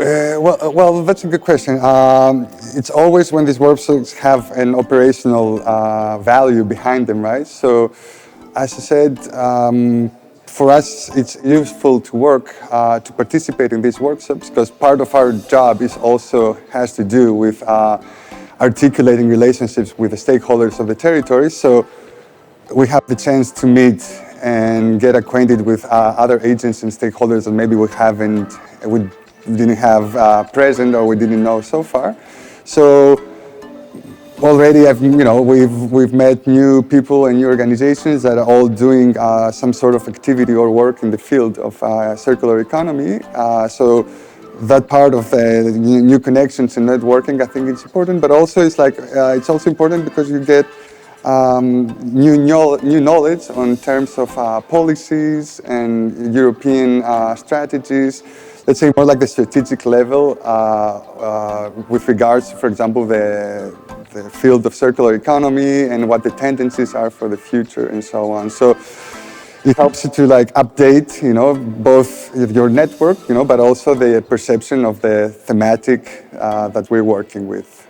Well, that's a good question. It's always when these workshops have an operational value behind them, right? So, as I said, for us, it's useful to work, to participate in these workshops because part of our job has to do with articulating relationships with the stakeholders of the territory. So, we have the chance to meet and get acquainted with other agents and stakeholders that maybe we didn't have present or we didn't know so far. So already we've met new people and new organizations that are all doing some sort of activity or work in the field of circular economy. So that part of the new connections and networking, I think it's important, but also it's also important because you get new knowledge on terms of policies and European strategies. Let's say more like the strategic level with regards to, for example, the field of circular economy and what the tendencies are for the future and so on. So it helps you to update, both your network, but also the perception of the thematic that we're working with.